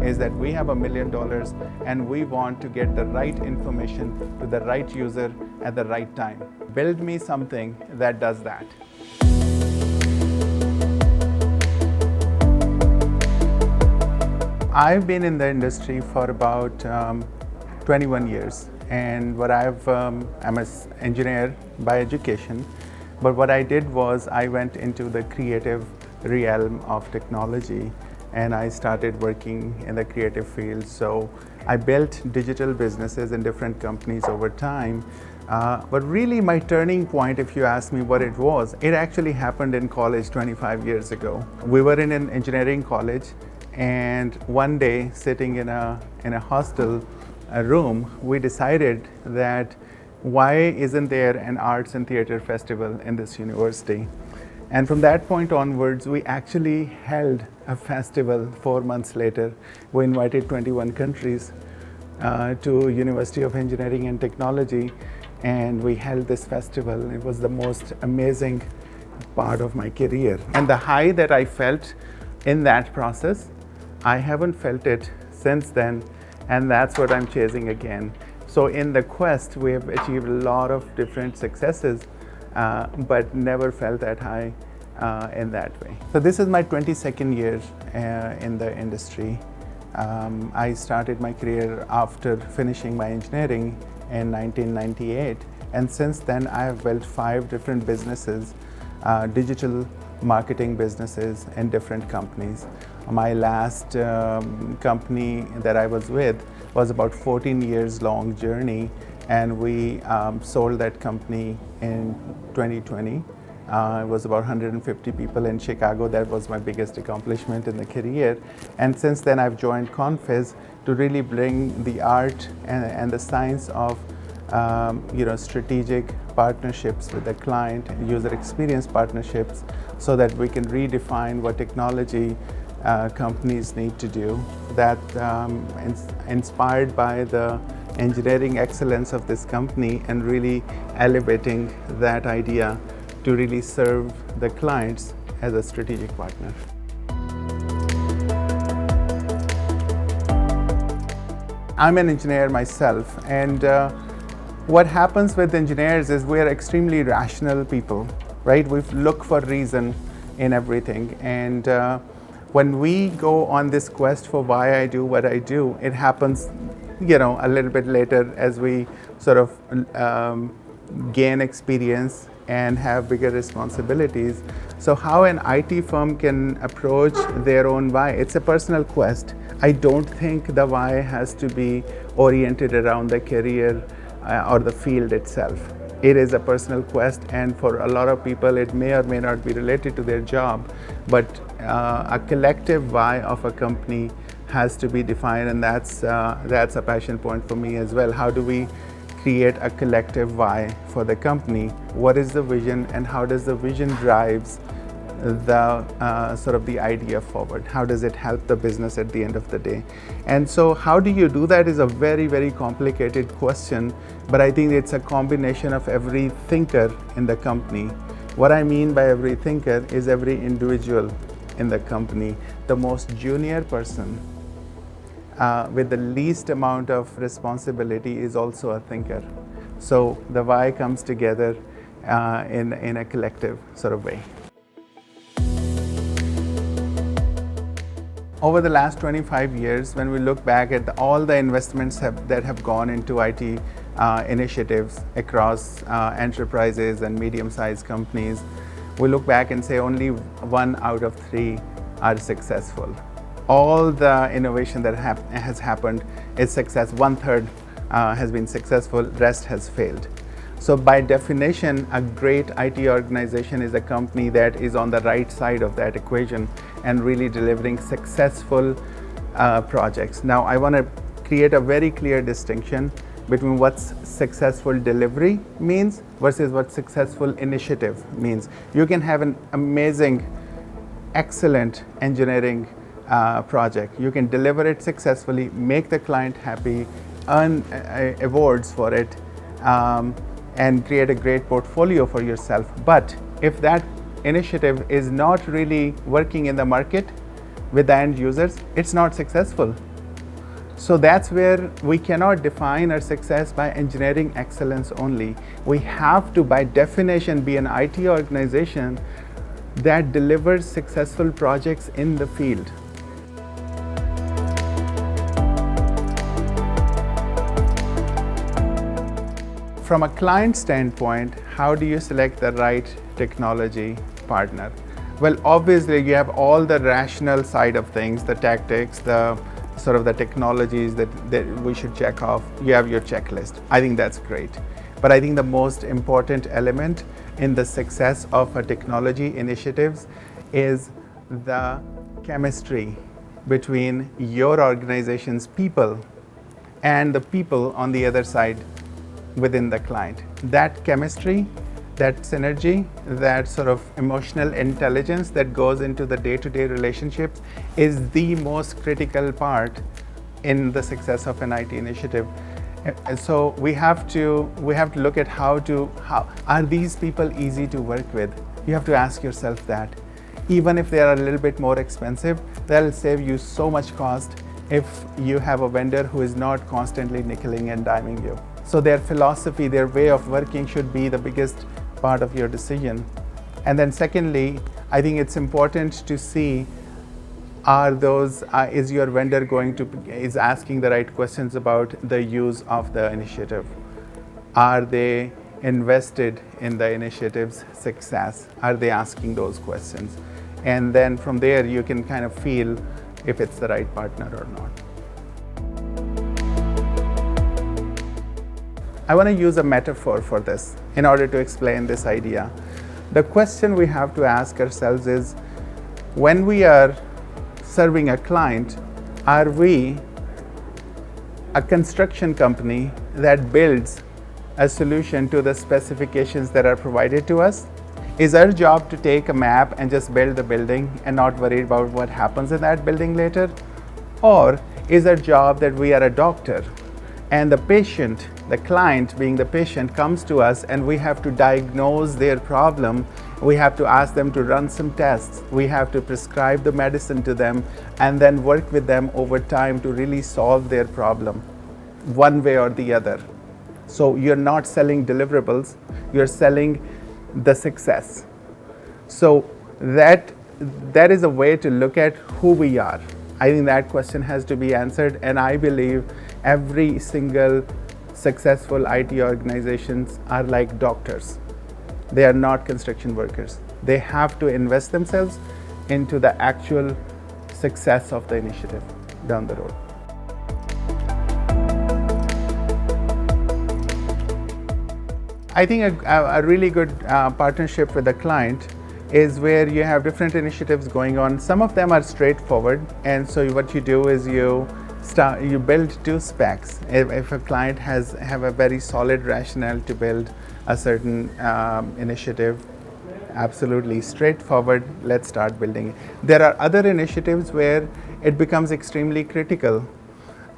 is that we have $1 million and we want to get the right information to the right user at the right time. Build me something that does that. I've been in the industry for about 21 years, and I'm an engineer by education, but what I did was I went into the creative realm of technology and I started working in the creative field. So I built digital businesses in different companies over time. But really my turning point, if you ask me what it was, it actually happened in college 25 years ago. We were in an engineering college, and one day sitting in a hostel room, we decided that why isn't there an arts and theater festival in this university? And from that point onwards, we actually held a festival 4 months later. We invited 21 countries to University of Engineering and Technology, and we held this festival. It was the most amazing part of my career. And the high that I felt in that process, I haven't felt it since then, and that's what I'm chasing again. So in the quest, we have achieved a lot of different successes, but never felt that high in that way. So this is my 22nd year in the industry. I started my career after finishing my engineering in 1998, and since then I have built 5 different businesses, digital marketing businesses in different companies. My last company that I was with was about 14 years long journey, and we sold that company in 2020. It was about 150 people in Chicago. That was my biggest accomplishment in the career. And since then I've joined Confiz to really bring the art and the science of strategic partnerships with the client, user experience partnerships, so that we can redefine what technology companies need to do. That inspired by the engineering excellence of this company and really elevating that idea to really serve the clients as a strategic partner. I'm an engineer myself, and what happens with engineers is we're extremely rational people, right? We look for reason in everything, and when we go on this quest for why I do what I do, it happens, a little bit later as we sort of gain experience and have bigger responsibilities. So how an IT firm can approach their own why, it's a personal quest. I don't think the why has to be oriented around the career or the field itself. It is a personal quest, and for a lot of people it may or may not be related to their job, but a collective why of a company has to be defined, and that's a passion point for me as well. How do we create a collective why for the company? What is the vision, and how does the vision drives the sort of the idea forward? How does it help the business at the end of the day? And so how do you do that is a very, very complicated question, but I think it's a combination of every thinker in the company. What I mean by every thinker is every individual in the company. The most junior person with the least amount of responsibility is also a thinker. So the why comes together in a collective sort of way. Over the last 25 years, when we look back at all the investments that have gone into IT initiatives across enterprises and medium-sized companies, we look back and say only 1 out of 3 are successful. All the innovation that has happened is success. 1/3 has been successful, rest has failed. So by definition, a great IT organization is a company that is on the right side of that equation and really delivering successful projects. Now, I want to create a very clear distinction between what successful delivery means versus what successful initiative means. You can have an amazing, excellent engineering project. You can deliver it successfully, make the client happy, earn awards for it, and create a great portfolio for yourself. But if that initiative is not really working in the market with the end users, it's not successful. So that's where we cannot define our success by engineering excellence only. We have to, by definition, be an IT organization that delivers successful projects in the field. From a client standpoint, how do you select the right technology partner? Well, obviously you have all the rational side of things, the tactics, the sort of the technologies that we should check off. You have your checklist. I think that's great. But I think the most important element in the success of a technology initiatives is the chemistry between your organization's people and the people on the other side within the client. That chemistry, that synergy, that sort of emotional intelligence that goes into the day-to-day relationships is the most critical part in the success of an IT initiative. And so we have to look at how are these people easy to work with? You have to ask yourself that. Even if they are a little bit more expensive, they'll save you so much cost if you have a vendor who is not constantly nickeling and diming you. So their philosophy, their way of working should be the biggest part of your decision. And then secondly, I think it's important to see is your vendor is asking the right questions about the use of the initiative? Are they invested in the initiative's success? Are they asking those questions? And then from there you can kind of feel if it's the right partner or not. I want to use a metaphor for this in order to explain this idea. The question we have to ask ourselves is, when we are serving a client, are we a construction company that builds a solution to the specifications that are provided to us? Is our job to take a map and just build the building and not worry about what happens in that building later? Or is our job that we are a doctor and the patient, the client being the patient, comes to us and we have to diagnose their problem, we have to ask them to run some tests, we have to prescribe the medicine to them and then work with them over time to really solve their problem one way or the other. So you're not selling deliverables, you're selling the success. So that is a way to look at who we are. I think that question has to be answered, and I believe every single successful IT organizations are like doctors. They are not construction workers. They have to invest themselves into the actual success of the initiative down the road. I think a really good partnership with the client is where you have different initiatives going on. Some of them are straightforward, and so what you do is you build two specs. If a client have a very solid rationale to build a certain initiative, absolutely straightforward, let's start building it. There are other initiatives where it becomes extremely critical,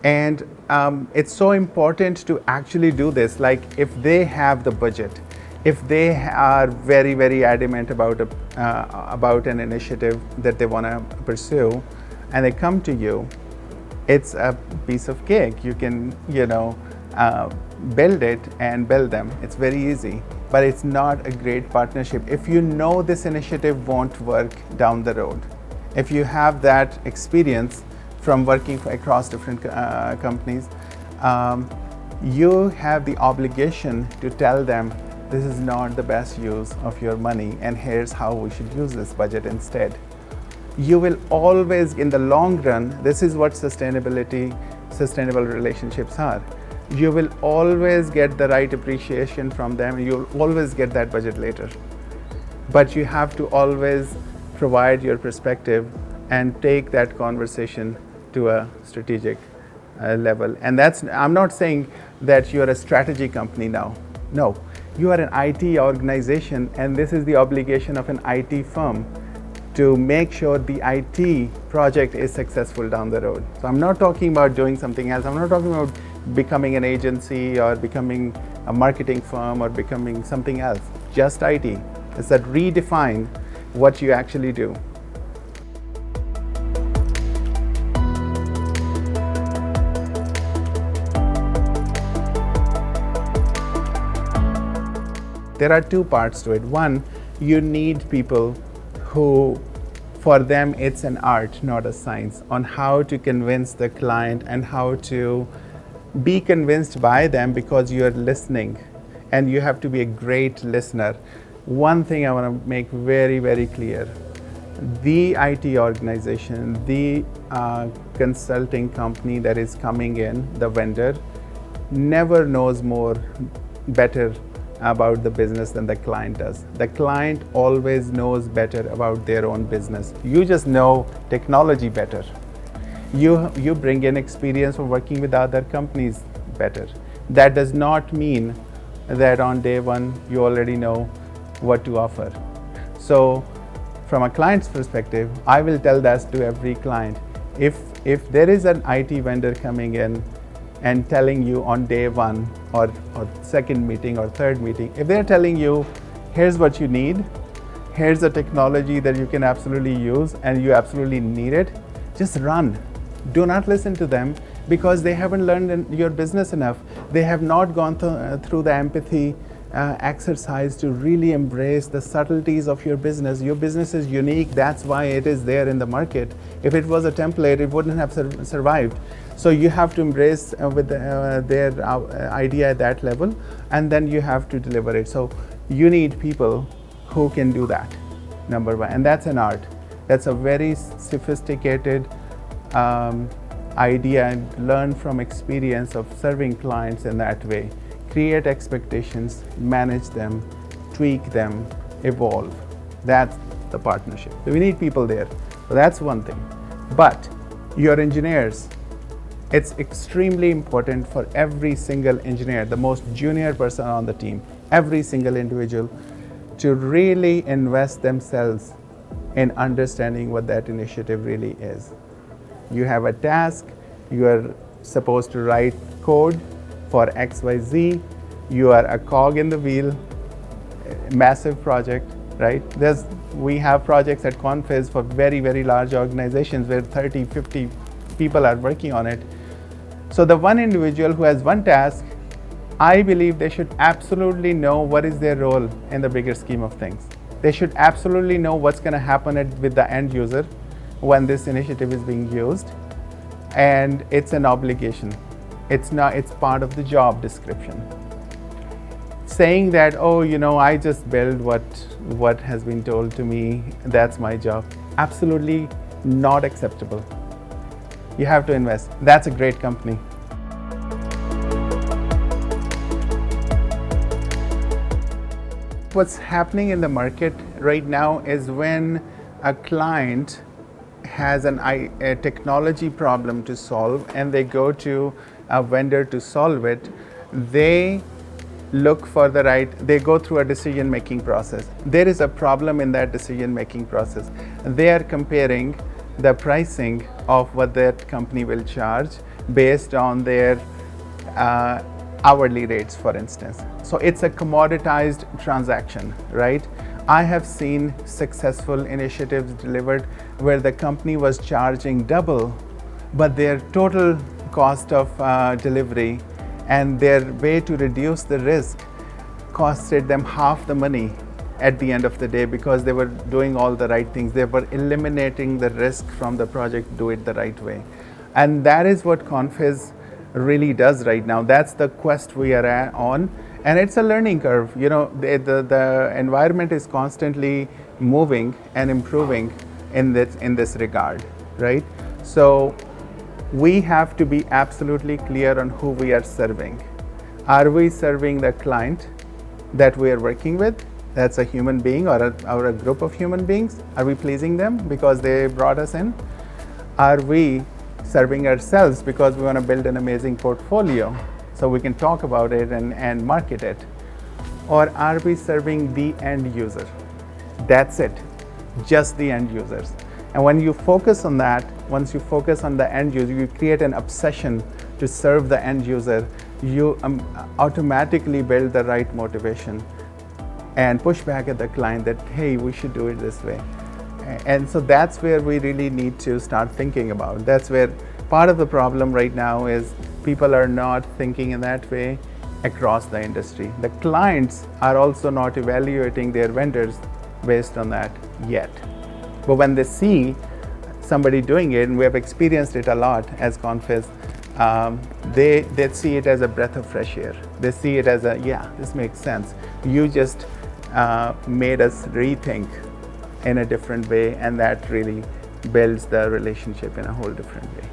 and it's so important to actually do this. Like if they have the budget, if they are very, very adamant about an initiative that they want to pursue, and they come to you, it's a piece of cake. You can, build it and build them. It's very easy, but it's not a great partnership. If you know this initiative won't work down the road, if you have that experience from working across different companies, you have the obligation to tell them this is not the best use of your money and here's how we should use this budget instead. You will always, in the long run, this is what sustainable relationships are. You will always get the right appreciation from them. You'll always get that budget later. But you have to always provide your perspective and take that conversation to a strategic level. And I'm not saying that you're a strategy company now. No, you are an IT organization, and this is the obligation of an IT firm to make sure the IT project is successful down the road. So I'm not talking about doing something else. I'm not talking about becoming an agency or becoming a marketing firm or becoming something else. Just IT. It's that redefine what you actually do. There are two parts to it. One, you need people who, for them, it's an art, not a science, on how to convince the client and how to be convinced by them, because you are listening and you have to be a great listener. One thing I want to make very, very clear: the IT organization, the consulting company that is coming in, the vendor, never knows better about the business than the client does. The client always knows better about their own business. You just know technology better. You bring in experience of working with other companies better. That does not mean that on day one you already know what to offer. So from a client's perspective, I will tell that to every client. If there is an IT vendor coming in and telling you on day one or second meeting or third meeting, if they're telling you, here's what you need, here's a technology that you can absolutely use and you absolutely need it, just run. Do not listen to them, because they haven't learned your business enough. They have not gone through the empathy exercise to really embrace the subtleties of your business. Your business is unique. That's why it is there in the market. If it was a template, it wouldn't have survived. So you have to embrace with their idea at that level, and then you have to deliver it. So you need people who can do that, number one. And that's an art. That's a very sophisticated idea, and learn from experience of serving clients in that way. Create expectations, manage them, tweak them, evolve. That's the partnership. So we need people there. So that's one thing. But your engineers, it's extremely important for every single engineer, the most junior person on the team, every single individual, to really invest themselves in understanding what that initiative really is. You have a task, you are supposed to write code for XYZ, you are a cog in the wheel, massive project, right? We have projects at Confiz for very, very large organizations where 30, 50 people are working on it. So the one individual who has one task, I believe they should absolutely know what is their role in the bigger scheme of things. They should absolutely know what's going to happen with the end user when this initiative is being used, and it's an obligation. It's part of the job description. Saying that, oh, I just build what has been told to me, that's my job, absolutely not acceptable. You have to invest. That's a great company. What's happening in the market right now is when a client has a technology problem to solve and they go to a vendor to solve it, they look for they go through a decision-making process. There is a problem in that decision-making process. They are comparing the pricing of what that company will charge based on their hourly rates, for instance. So it's a commoditized transaction, right? I have seen successful initiatives delivered where the company was charging double, but their total cost of delivery and their way to reduce the risk costed them half the money at the end of the day, because they were doing all the right things. They were eliminating the risk from the project, do it the right way. And that is what Confiz really does right now. That's the quest we are on. And it's a learning curve. The environment is constantly moving and improving in this regard, right? So we have to be absolutely clear on who we are serving. Are we serving the client that we are working with? That's a human being or a group of human beings. Are we pleasing them because they brought us in? Are we serving ourselves because we want to build an amazing portfolio so we can talk about it and market it? Or are we serving the end user? That's it, just the end users. And when you focus on that, once you focus on the end user, you create an obsession to serve the end user, you automatically build the right motivation and push back at the client that, hey, we should do it this way. And so that's where we really need to start thinking about. That's where part of the problem right now is people are not thinking in that way, across the industry. The clients are also not evaluating their vendors based on that yet. But when they see somebody doing it, and we have experienced it a lot as Confiz, they see it as a breath of fresh air. They see it as a, yeah, this makes sense. You just made us rethink in a different way, and that really builds the relationship in a whole different way.